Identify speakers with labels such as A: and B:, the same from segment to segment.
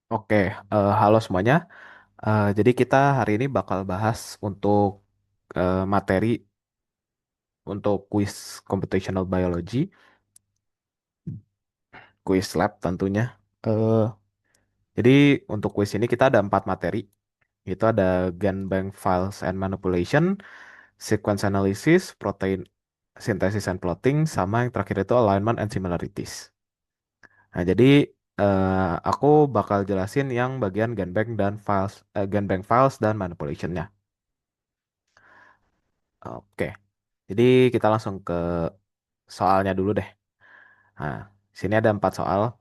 A: Oke, halo semuanya. Jadi kita hari ini bakal bahas untuk materi untuk kuis computational biology, kuis lab tentunya. Eh, jadi untuk kuis ini kita ada 4 materi. Itu ada GenBank Files and Manipulation, Sequence Analysis, Protein Synthesis and Plotting, sama yang terakhir itu Alignment and Similarities. Nah, jadi aku bakal jelasin yang bagian GenBank Files dan Manipulationnya. Oke. Jadi kita langsung ke soalnya dulu deh. Nah, sini ada 4 soal.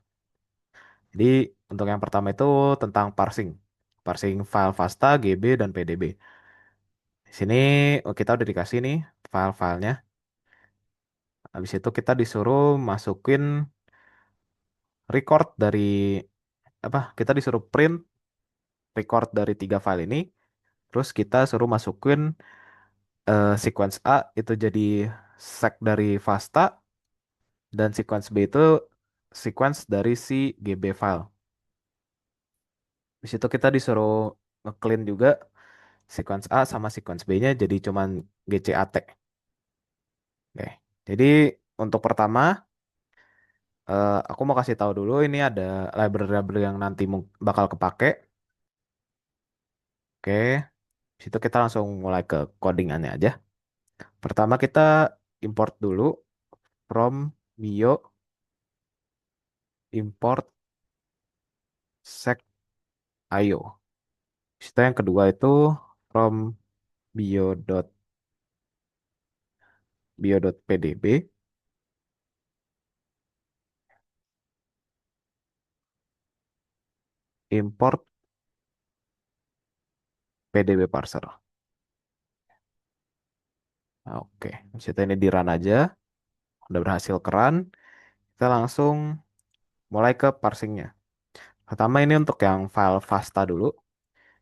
A: Jadi untuk yang pertama itu tentang parsing. Parsing file FASTA, GB, dan PDB. Di sini kita udah dikasih nih file-filenya. Habis itu kita disuruh masukin record dari apa? Kita disuruh print record dari 3 file ini. Terus kita suruh masukin sequence A itu jadi sec dari FASTA dan sequence B itu sequence dari si GB file. Di situ kita disuruh nge-clean juga sequence A sama sequence B-nya jadi cuman GCAT. Oke. Jadi untuk pertama aku mau kasih tahu dulu ini ada library-library yang nanti bakal kepake. Oke. Di situ kita langsung mulai ke codingannya aja. Pertama kita import dulu from bio import sec.io. Di situ yang kedua itu from bio.pdb import pdb parser. Oke, di situ ini di run aja. Udah berhasil keran, kita langsung mulai ke parsingnya. Pertama ini untuk yang file FASTA dulu.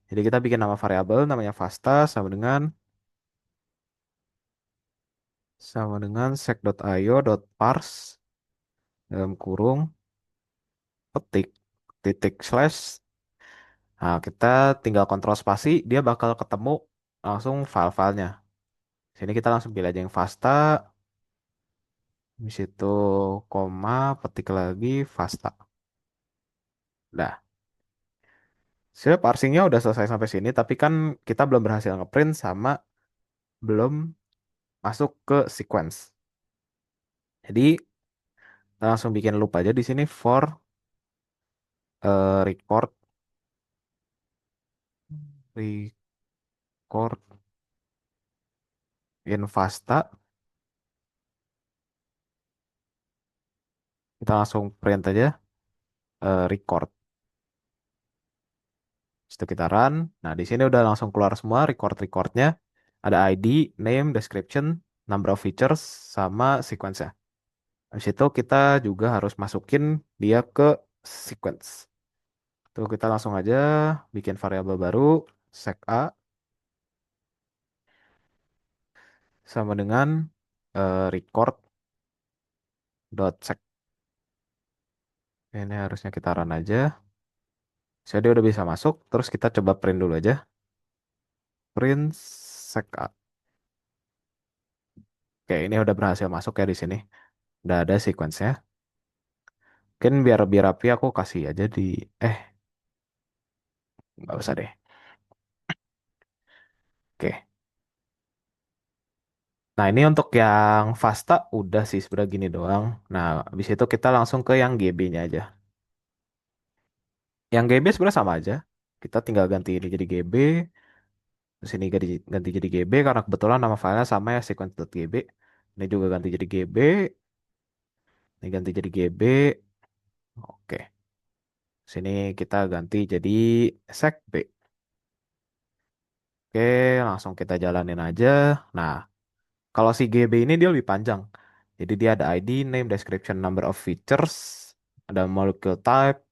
A: Jadi kita bikin nama variabel namanya FASTA sama dengan sec.io.parse dalam kurung petik titik slash. Nah, kita tinggal kontrol spasi, dia bakal ketemu langsung file-filenya. Sini kita langsung pilih aja yang FASTA, di situ koma, petik lagi FASTA. Nah, sebenarnya parsingnya udah selesai sampai sini, tapi kan kita belum berhasil ngeprint sama belum masuk ke sequence. Jadi kita langsung bikin loop aja di sini for record record in Fasta. Kita langsung print aja record. Setelah kita run, nah di sini udah langsung keluar semua record-recordnya. Ada ID, name, description, number of features, sama sequence-nya. Habis itu kita juga harus masukin dia ke sequence. Tuh kita langsung aja bikin variabel baru sec a sama dengan record dot sec. Ini harusnya kita run aja. Jadi udah bisa masuk. Terus kita coba print dulu aja. Print sec a. Oke, ini udah berhasil masuk ya di sini. Udah ada sequence-nya. Mungkin biar biar rapi aku kasih aja di eh nggak usah deh. Oke. Nah, ini untuk yang Fasta udah sih sebenarnya gini doang. Nah, habis itu kita langsung ke yang GB-nya aja. Yang GB sebenarnya sama aja. Kita tinggal ganti ini jadi GB, terus ini ganti jadi GB karena kebetulan nama filenya sama ya sequence.gb. Ini juga ganti jadi GB, ini ganti jadi GB. Oke. Sini kita ganti jadi sec B. Oke, langsung kita jalanin aja. Nah, kalau si GB ini dia lebih panjang. Jadi dia ada ID, name, description, number of features, ada molecule type,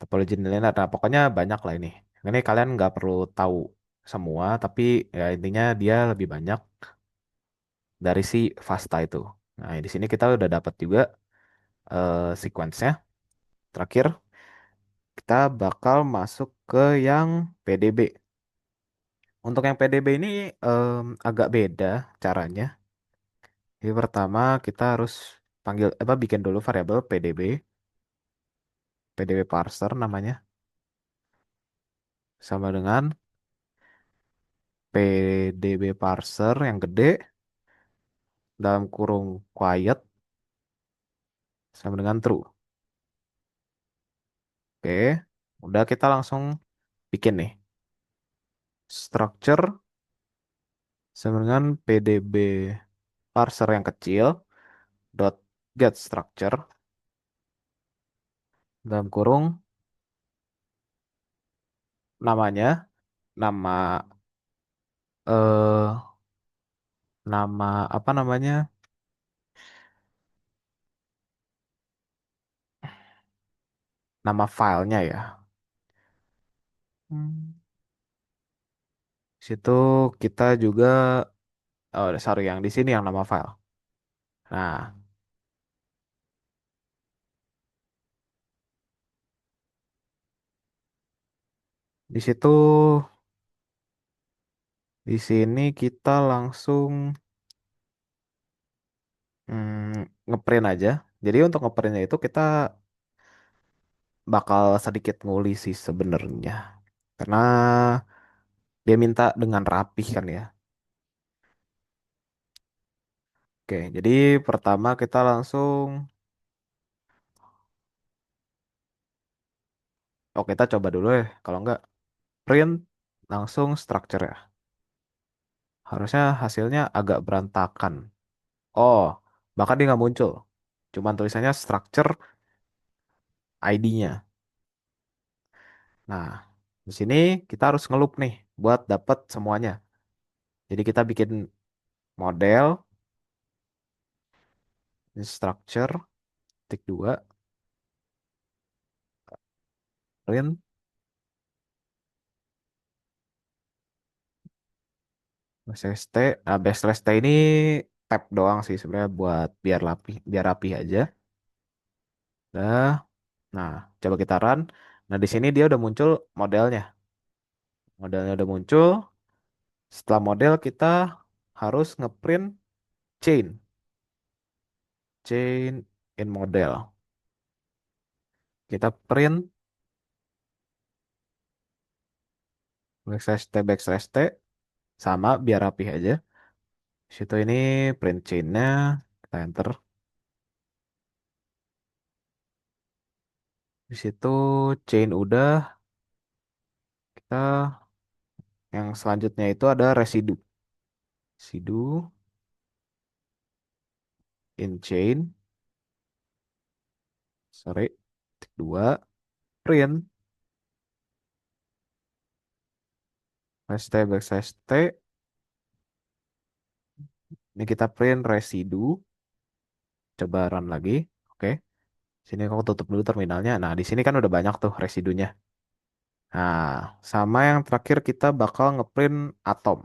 A: topology nilainya, nah pokoknya banyak lah ini. Ini kalian nggak perlu tahu semua, tapi ya intinya dia lebih banyak dari si FASTA itu. Nah, di sini kita udah dapat juga sequence-nya. Terakhir, kita bakal masuk ke yang PDB. Untuk yang PDB ini agak beda caranya. Jadi pertama kita harus bikin dulu variabel PDB, PDB parser namanya, sama dengan PDB parser yang gede dalam kurung quiet sama dengan true. Oke, udah kita langsung bikin nih. Structure sama dengan PDB parser yang kecil dot get structure dalam kurung namanya nama eh nama apa namanya nama filenya ya. Hmm. Situ kita juga oh sorry yang di sini yang nama file. Nah, di situ di sini kita langsung ngeprint aja. Jadi untuk ngeprintnya itu kita bakal sedikit nguli sih sebenarnya. Karena dia minta dengan rapih kan ya. Oke, jadi pertama kita langsung oh kita coba dulu ya. Kalau enggak print langsung structure ya. Harusnya hasilnya agak berantakan. Oh, bahkan dia nggak muncul. Cuman tulisannya structure ID-nya. Nah, di sini kita harus ngeloop nih buat dapet semuanya. Jadi kita bikin model, structure, tik 2, print, backslash T. Nah, backslash T ini tab doang sih sebenarnya buat biar rapi aja. Nah, nah, coba kita run. Nah, di sini dia udah muncul modelnya. Modelnya udah muncul. Setelah model kita harus ngeprint chain. Chain in model. Kita print backslash T sama biar rapih aja. Situ ini print chainnya kita enter. Di situ chain udah kita yang selanjutnya itu ada residu. Residu in chain, sorry, tik 2 print backslash T. Ini kita print residu. Coba run lagi. Oke. Sini aku tutup dulu terminalnya. Nah, di sini kan udah banyak tuh residunya. Nah, sama yang terakhir kita bakal ngeprint atom.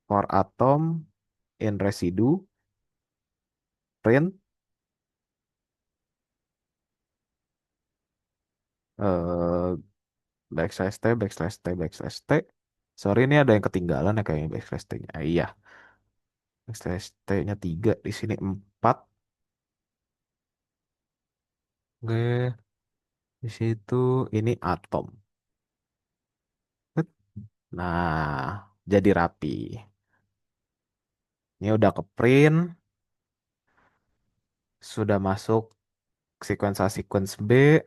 A: For atom in residue, print eh backslash T. Sorry ini ada yang ketinggalan ya kayaknya backslash T-nya. Iya, backslash T-nya 3 di sini 4. Oke, di situ ini atom. Nah, jadi rapi. Ini udah ke print, sudah masuk sequence B.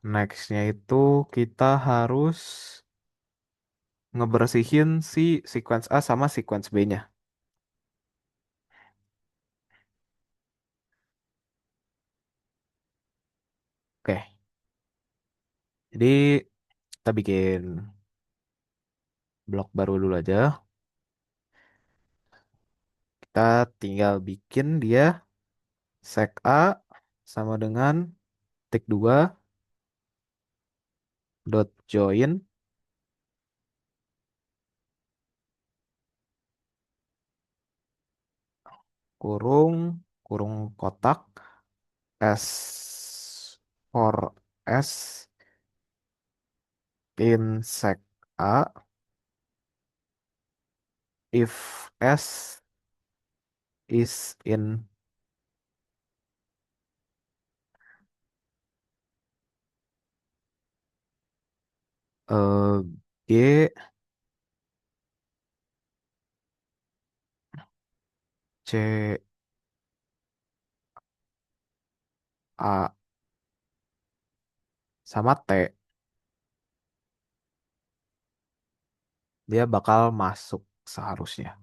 A: Nextnya itu kita harus ngebersihin si sequence A sama sequence B-nya. Oke, jadi kita bikin blok baru dulu aja. Kita tinggal bikin dia sec A sama dengan tik 2 dot join kurung kurung kotak S4 S in sec A if S is in G C A sama T, dia bakal masuk seharusnya.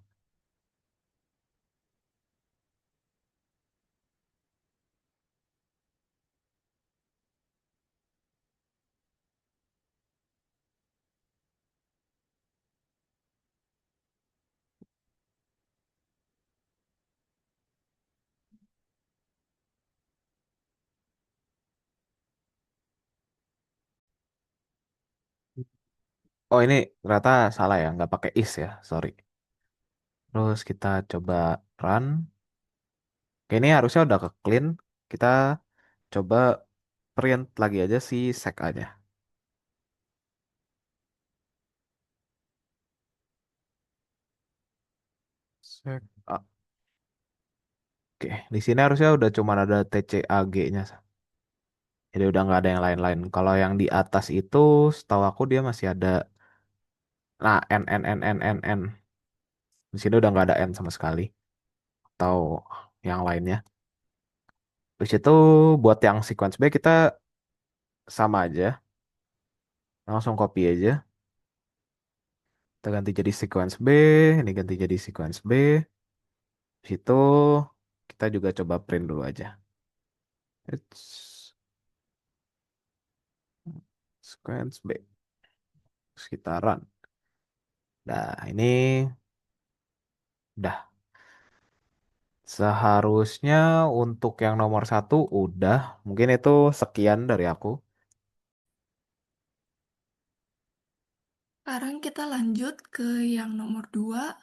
A: Oh ini ternyata salah ya, nggak pakai is ya, sorry. Terus kita coba run. Oke, ini harusnya udah ke clean. Kita coba print lagi aja si sec aja. Sec A. Oke, di sini harusnya udah cuma ada TCAG-nya. Jadi udah nggak ada yang lain-lain. Kalau yang di atas itu, setahu aku dia masih ada. Nah, N. Di sini udah nggak ada N sama sekali. Atau yang lainnya. Terus itu buat yang sequence B kita sama aja. Langsung copy aja. Kita ganti jadi sequence B. Ini ganti jadi sequence B. Di situ kita juga coba print dulu aja. It's sequence B. Terus kita run. Nah, ini udah. Seharusnya untuk yang nomor satu udah. Mungkin itu sekian dari aku.
B: Sekarang kita lanjut ke yang nomor 2,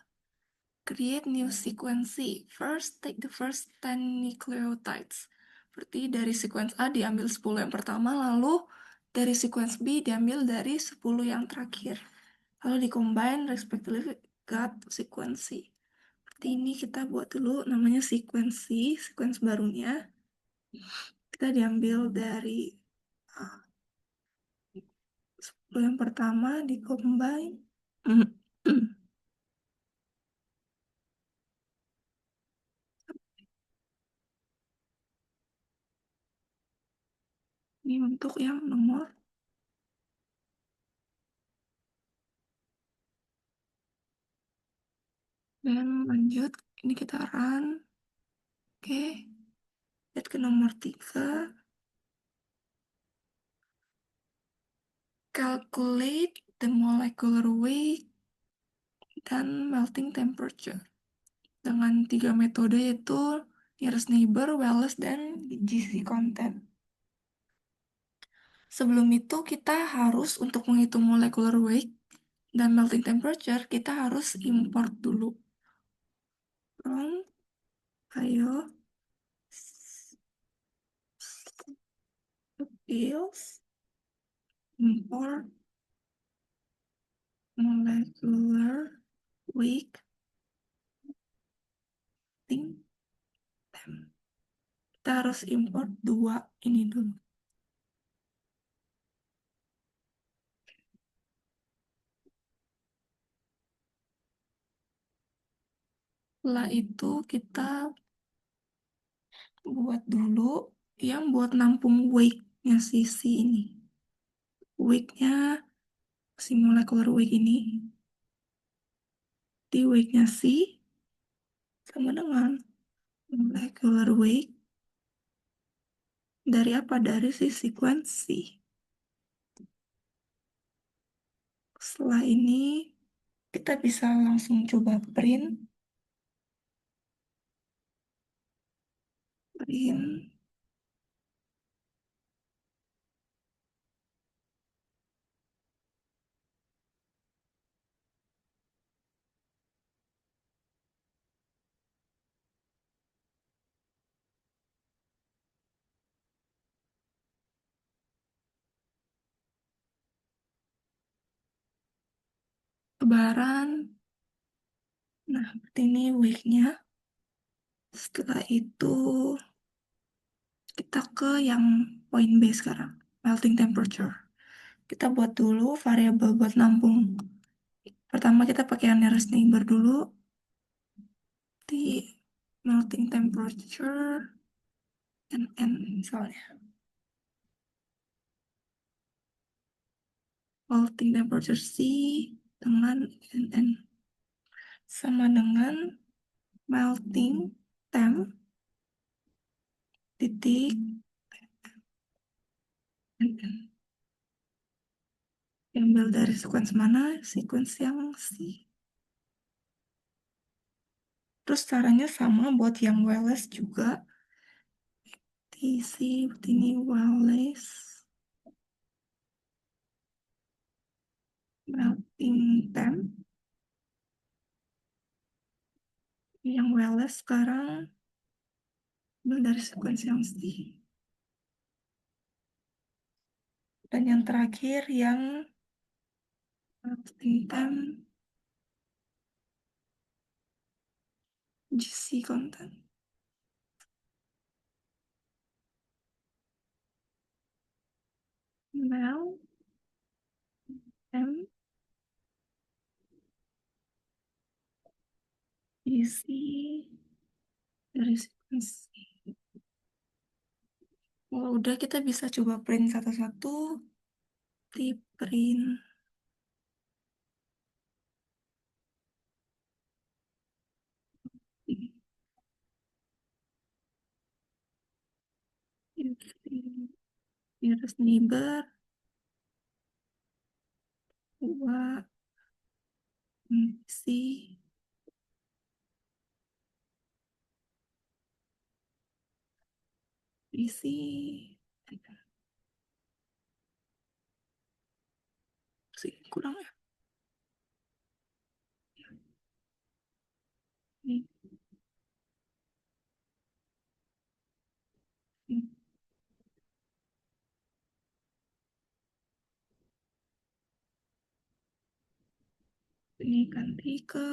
B: create new sequence. First, take the first 10 nucleotides. Berarti dari sequence A diambil 10 yang pertama, lalu dari sequence B diambil dari 10 yang terakhir. Lalu di-combine respectively got sequence. Berarti ini kita buat dulu namanya sequence barunya. Kita diambil dari 10 yang pertama, di-combine. Ini untuk yang nomor. Dan lanjut, ini kita run. Oke, lihat ke nomor 3. Calculate the molecular weight dan melting temperature. Dengan 3 metode yaitu nearest neighbor, Wallace, dan GC content. Sebelum itu kita harus untuk menghitung molecular weight dan melting temperature, kita harus import dulu. From, ayo, fields, import molecular weight, melting temp. Kita harus import 2 ini dulu. Setelah itu kita buat dulu yang buat nampung weight-nya si ini. Weight-nya si molecular weight ini. Di weight-nya si sama dengan molecular weight dari apa? Dari si sekuensi. Setelah ini kita bisa langsung coba print. sebaran. Nah, seperti ini weightnya. Setelah itu kita ke yang point B sekarang, melting temperature. Kita buat dulu variabel buat nampung. Pertama kita pakai yang nearest neighbor dulu di melting temperature n misalnya. Melting temperature C dengan n sama dengan melting temp titik n. Diambil dari sequence mana? Sequence yang C. Terus caranya sama buat yang wireless juga. TC ini wireless melting temp. Yang wireless sekarang ambil dari sequence yang C. Dan yang terakhir yang melting temp GC content. Mel M GC dari sequence. Kalau udah kita bisa coba print satu-satu. Di print virus neighbor dua si isi sih kurang ya ini, ini, ini ganti ke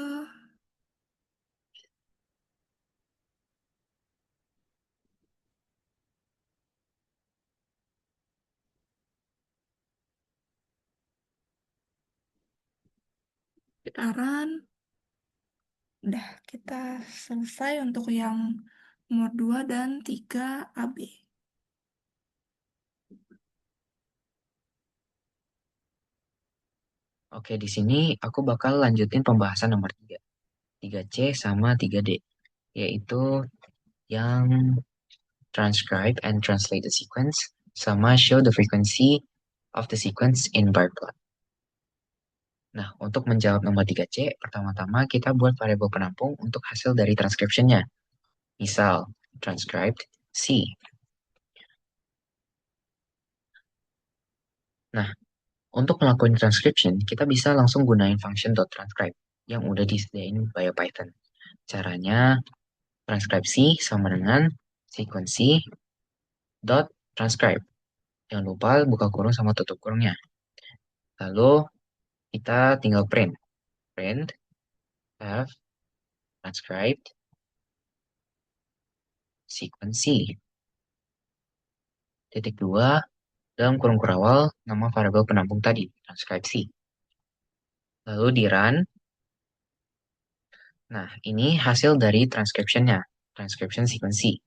B: gitaran. Udah kita selesai untuk yang nomor 2 dan 3 AB.
C: Oke, di sini aku bakal lanjutin pembahasan nomor 3. 3C sama 3D, yaitu yang transcribe and translate the sequence sama show the frequency of the sequence in bar plot. Nah, untuk menjawab nomor 3C, pertama-tama kita buat variabel penampung untuk hasil dari transcription-nya. Misal, transcribed C. Nah, untuk melakukan transcription, kita bisa langsung gunain function .transcribe yang udah disediain by Python. Caranya, transkripsi sama dengan sequency dot transcribe. Jangan lupa buka kurung sama tutup kurungnya. Lalu kita tinggal print. Print have transcribed sequency. Titik dua, dalam kurung kurawal nama variabel penampung tadi, transkripsi. Lalu di run. Nah, ini hasil dari transcription-nya, transcription sequency.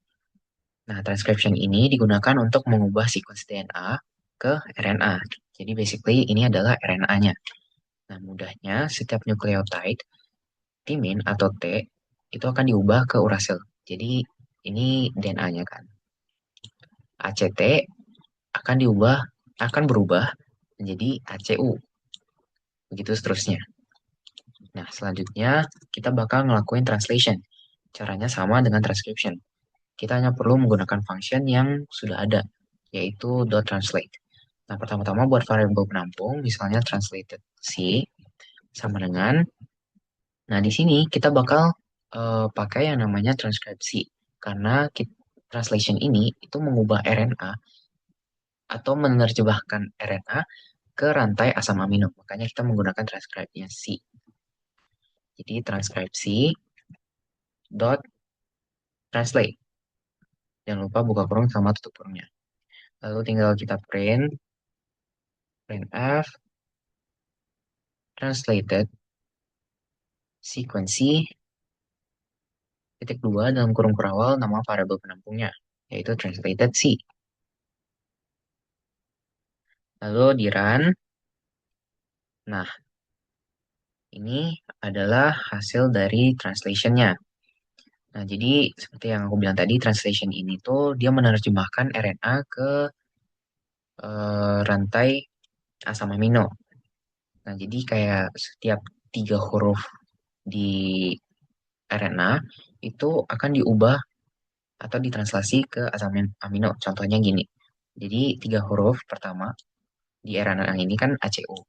C: Nah, transcription ini digunakan untuk mengubah sequence DNA ke RNA. Jadi basically ini adalah RNA-nya. Nah, mudahnya setiap nucleotide timin atau T itu akan diubah ke urasil. Jadi ini DNA-nya kan. ACT akan berubah menjadi ACU. Begitu seterusnya. Nah, selanjutnya kita bakal ngelakuin translation. Caranya sama dengan transcription. Kita hanya perlu menggunakan function yang sudah ada, yaitu .translate. Nah, pertama-tama buat variabel penampung, misalnya translated C, sama dengan, nah di sini kita bakal pakai yang namanya transkripsi, karena translation ini itu mengubah RNA atau menerjemahkan RNA ke rantai asam amino. Makanya kita menggunakan transkripsinya C. Jadi transkripsi dot translate. Jangan lupa buka kurung sama tutup kurungnya. Lalu tinggal kita printf translated sequency titik dua dalam kurung kurawal nama variabel penampungnya, yaitu translated C. Lalu di run, nah ini adalah hasil dari translationnya. Nah, jadi seperti yang aku bilang tadi, translation ini tuh dia menerjemahkan RNA ke rantai asam amino. Nah, jadi kayak setiap 3 huruf di RNA itu akan diubah atau ditranslasi ke asam amino. Contohnya gini. Jadi 3 huruf pertama di RNA yang ini kan ACU.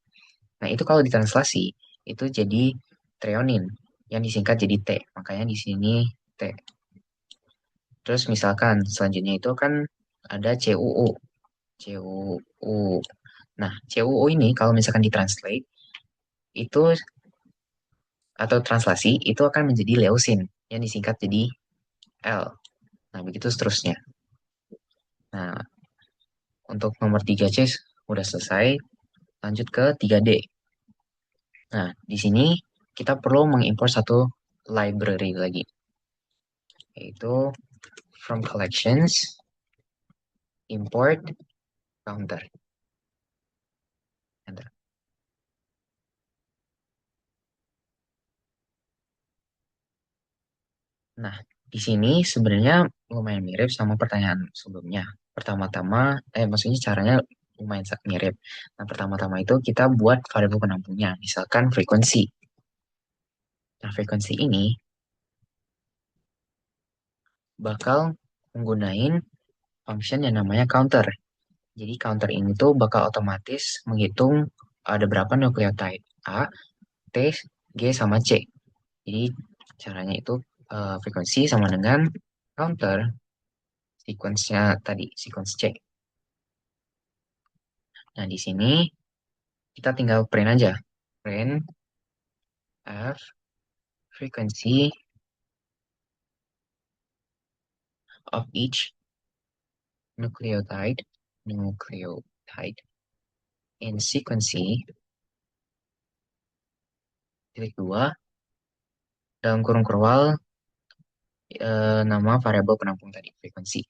C: Nah, itu kalau ditranslasi itu jadi treonin yang disingkat jadi T. Makanya di sini T. Terus misalkan selanjutnya itu kan ada CUU. CUU. Nah, CUU ini kalau misalkan ditranslate itu atau translasi itu akan menjadi leusin yang disingkat jadi L. Nah, begitu seterusnya. Nah, untuk nomor 3C udah selesai, lanjut ke 3D. Nah, di sini kita perlu mengimport satu library lagi, yaitu from collections import counter. Enter. Nah, di sini sebenarnya lumayan mirip sama pertanyaan sebelumnya. Pertama-tama, maksudnya caranya lumayan mirip. Nah, pertama-tama itu kita buat variabel penampungnya, misalkan frekuensi. Nah, frekuensi ini bakal menggunain function yang namanya counter. Jadi counter ini tuh bakal otomatis menghitung ada berapa nukleotide A, T, G, sama C. Jadi caranya itu frekuensi sama dengan counter sequence-nya tadi, sequence C. Nah, di sini kita tinggal print aja. Print F frequency of each nucleotide in sequence titik dua dalam kurung kurwal nama variabel penampung tadi, frekuensi.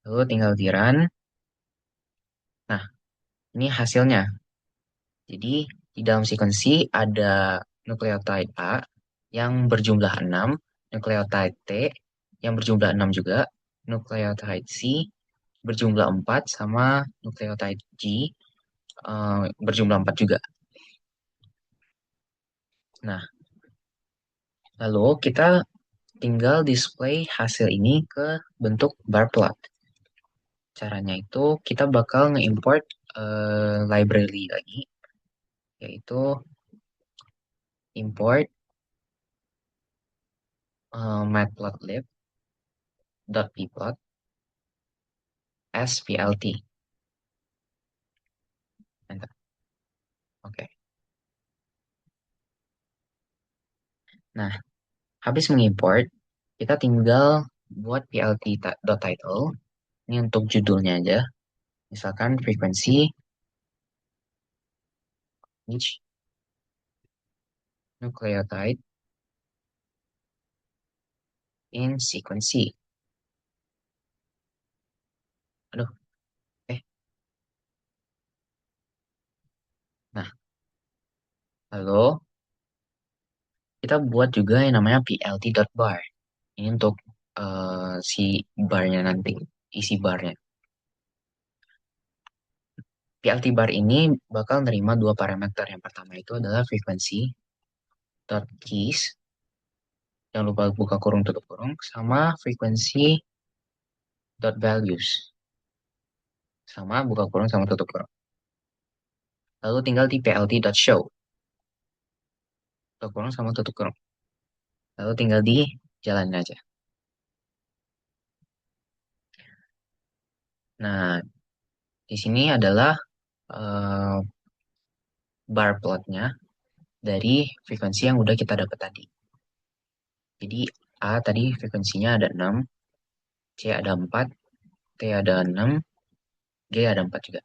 C: Lalu tinggal di run. Nah, ini hasilnya. Jadi di dalam sequence ada nukleotide A yang berjumlah 6, nukleotide T yang berjumlah 6 juga, nukleotide C berjumlah 4, sama nukleotide G berjumlah 4 juga. Nah, lalu kita tinggal display hasil ini ke bentuk bar plot. Caranya itu kita bakal nge-import library lagi, yaitu import matplotlib.pplot as plt. Enter. Oke. Nah, habis mengimport, kita tinggal buat plt.title. Ini untuk judulnya aja. Misalkan frekuensi each nucleotide in sequence. Aduh, eh. Nah, lalu kita buat juga yang namanya plt.bar. Ini untuk si barnya nanti, isi barnya. PLT bar ini bakal nerima 2 parameter. Yang pertama itu adalah frekuensi dot keys, jangan lupa buka kurung tutup kurung, sama frekuensi dot values, sama buka kurung sama tutup kurung. Lalu tinggal di plt dot show, tutup kurung sama tutup kurung. Lalu tinggal di jalanin aja. Nah, di sini adalah bar plotnya. dari frekuensi yang udah kita dapat tadi. Jadi A tadi frekuensinya ada 6, C ada 4, T ada 6, G ada 4 juga.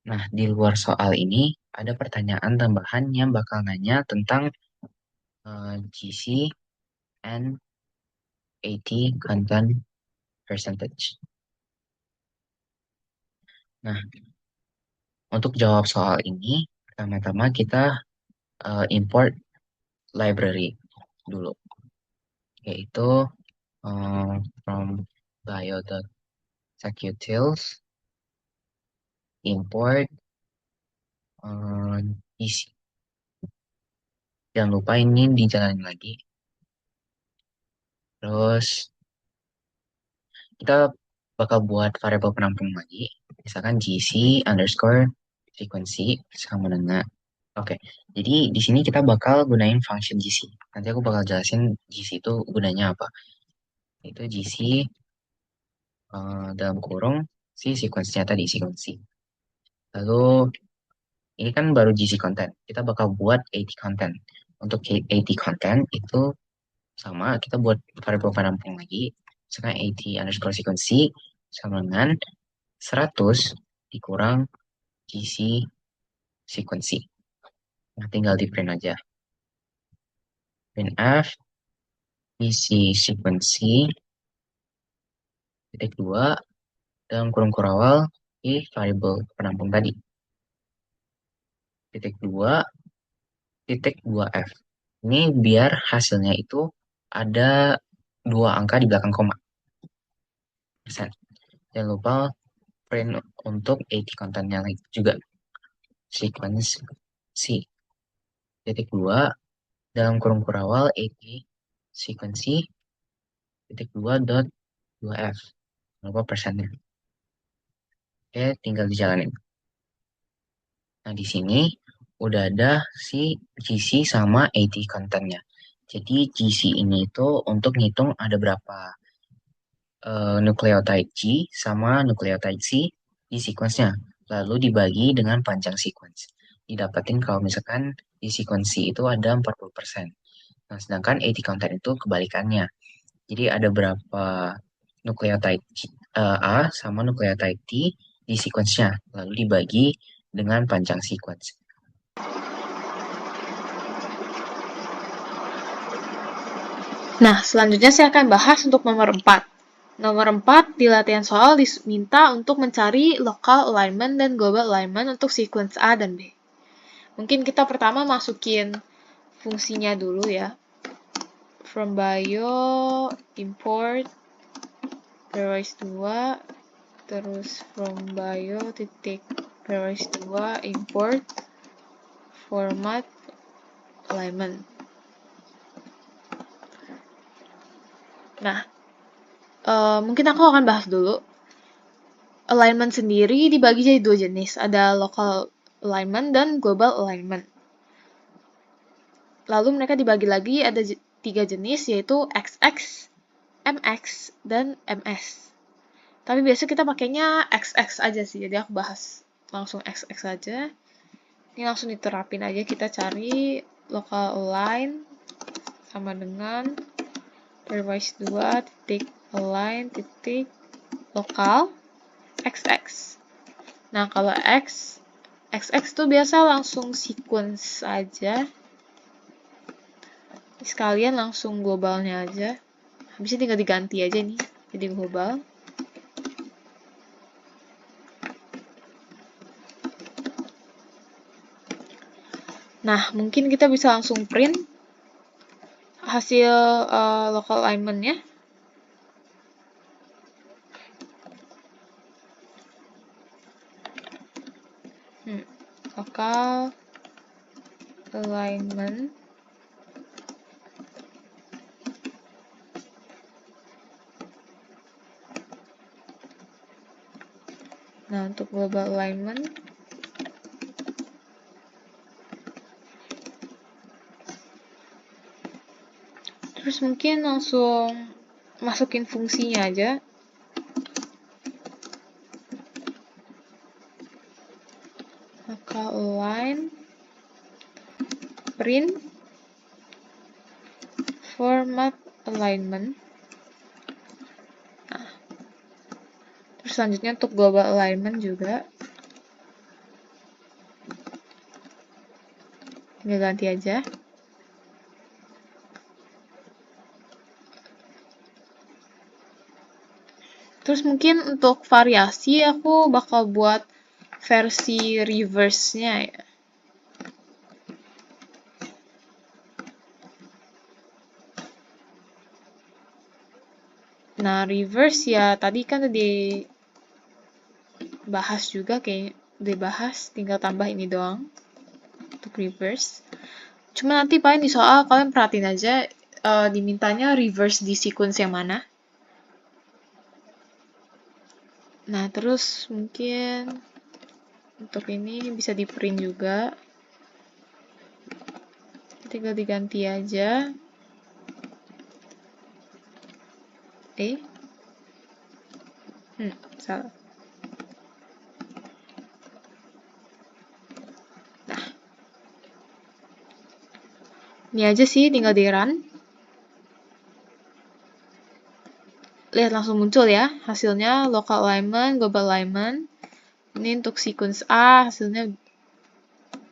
C: Nah, di luar soal ini ada pertanyaan tambahan yang bakal nanya tentang GC and AT content percentage. Nah, untuk jawab soal ini, pertama-tama kita import library dulu, yaitu from bio.secutils import GC. Jangan lupa ini dijalanin lagi. Terus kita bakal buat variabel penampung lagi. Misalkan GC underscore frequency sama dengan. Oke, jadi di sini kita bakal gunain function GC. Nanti aku bakal jelasin GC itu gunanya apa. Itu GC dalam kurung si sequence-nya tadi, sequency. Lalu ini kan baru GC content. Kita bakal buat AT content. Untuk AT content itu sama, kita buat variabel penampung lagi. Misalkan AT underscore sequency sama dengan 100 dikurang GC sequency. Nah, tinggal di print aja. Printf GC sequency titik 2 dalam kurung kurawal di variabel penampung tadi. Titik 2 titik 2F. Ini biar hasilnya itu ada 2 angka di belakang koma. Persen. Jangan lupa print untuk AT kontennya juga. Sequence C. Titik 2 dalam kurung kurawal AT sequency titik 2 dot 2F. Jangan lupa persennya. Oke, tinggal dijalanin. Nah, di sini udah ada si GC sama AT kontennya. Jadi GC ini itu untuk ngitung ada berapa nukleotide G sama nukleotide C di sequence-nya. Lalu dibagi dengan panjang sequence. Didapatin kalau misalkan di sequence itu ada 40%. Nah, sedangkan AT content itu kebalikannya. Jadi ada berapa nukleotide A sama nukleotide T di sequence-nya. Lalu dibagi dengan panjang sequence.
D: Nah, selanjutnya saya akan bahas untuk nomor 4. Nomor 4 di latihan soal diminta untuk mencari local alignment dan global alignment untuk sequence A dan B. Mungkin kita pertama masukin fungsinya dulu ya. From bio import pairwise 2 terus from bio titik pairwise 2 import format alignment. Nah, mungkin aku akan bahas dulu. Alignment sendiri dibagi jadi 2 jenis. Ada local alignment dan global alignment. Lalu mereka dibagi lagi ada 3 jenis, yaitu XX, MX, dan MS. Tapi biasa kita pakainya XX aja sih, jadi aku bahas langsung XX aja. Ini langsung diterapin aja, kita cari local align sama dengan pairwise 2 titik align titik lokal XX. Nah, kalau XX tuh biasa langsung sequence aja. Sekalian langsung globalnya aja. Habisnya tinggal diganti aja nih, jadi global. Nah, mungkin kita bisa langsung print hasil local alignment-nya. Local alignment nah, untuk global alignment terus mungkin langsung masukin fungsinya aja. Local align print format alignment. Nah, terus selanjutnya untuk global alignment juga tinggal ganti aja. Terus mungkin untuk variasi aku bakal buat versi reverse-nya ya. Nah, reverse ya tadi kan udah dibahas juga kayaknya. Udah dibahas, tinggal tambah ini doang untuk reverse. Cuma nanti paling di soal kalian perhatiin aja dimintanya reverse di sequence yang mana. Nah, terus mungkin untuk ini bisa di print juga. Tinggal diganti aja. Salah. Nah. Ini aja sih, tinggal di run. Lihat langsung muncul ya hasilnya, local alignment, global alignment. Ini untuk sequence A hasilnya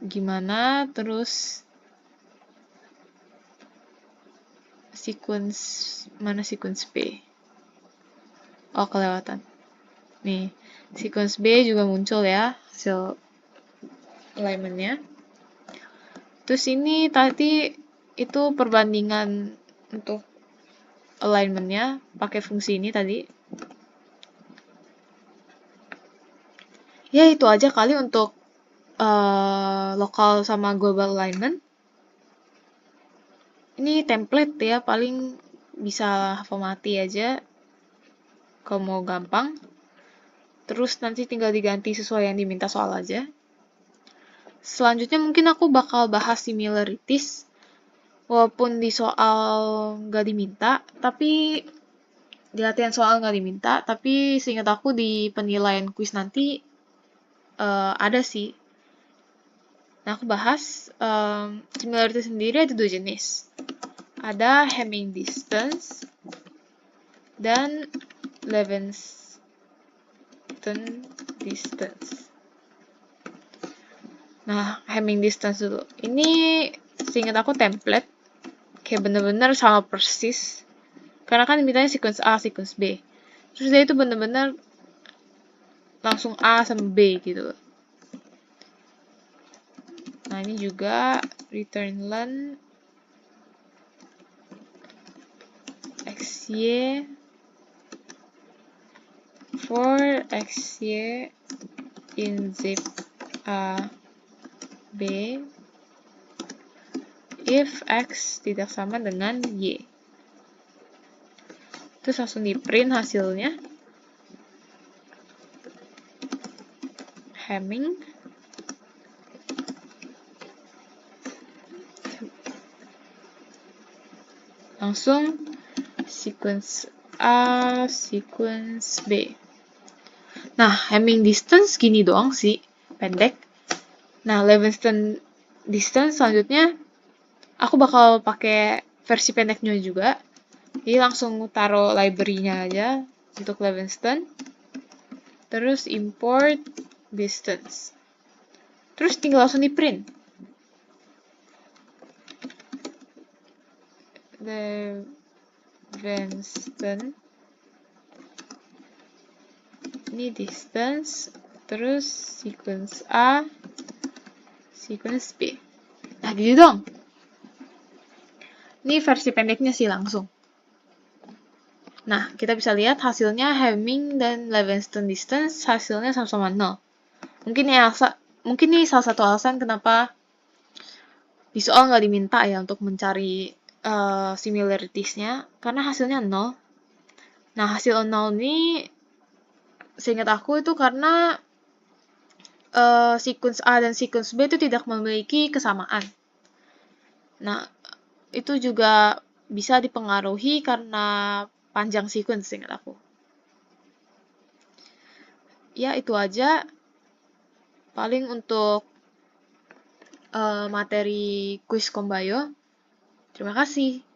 D: gimana, terus sequence mana sequence B. Oh, kelewatan. Nih, sequence B juga muncul ya hasil alignmentnya. Terus ini tadi itu perbandingan untuk alignmentnya pakai fungsi ini tadi. Ya itu aja kali untuk local sama global alignment. Ini template ya, paling bisa formati aja kalau mau gampang. Terus nanti tinggal diganti sesuai yang diminta soal aja. Selanjutnya mungkin aku bakal bahas similarities. Walaupun di soal nggak diminta, tapi di latihan soal nggak diminta, tapi seingat aku di penilaian kuis nanti ada sih. Nah, aku bahas similarity sendiri ada 2 jenis. Ada Hamming distance dan Levenston distance. Nah, Hamming distance dulu. Ini seingat aku template. Kayak bener-bener sama persis. Karena kan dimintanya sequence A, sequence B. Terus dia itu bener-bener langsung A sama B gitu. Nah, ini juga return len xy for xy in zip A B if x tidak sama dengan y. Terus langsung di print hasilnya. Hamming. Langsung sequence A, sequence B. Nah, Hamming distance gini doang sih, pendek. Nah, Levenston distance selanjutnya aku bakal pakai versi pendeknya juga. Jadi langsung taruh library-nya aja untuk Levenston. Terus import distance. Terus tinggal langsung di print. Levenston. Ini distance. Terus sequence A, sequence B. Nah, gitu dong. Ini versi pendeknya sih langsung. Nah, kita bisa lihat hasilnya Hamming dan Levenston distance hasilnya sama-sama 0. Mungkin ini salah satu alasan kenapa di soal nggak diminta ya untuk mencari similarities-nya, karena hasilnya 0. Nah, hasil 0 ini seingat aku itu karena sequence A dan sequence B itu tidak memiliki kesamaan. Nah, itu juga bisa dipengaruhi karena panjang sequence seingat aku. Ya, itu aja. Paling untuk materi kuis Kombayo. Terima kasih.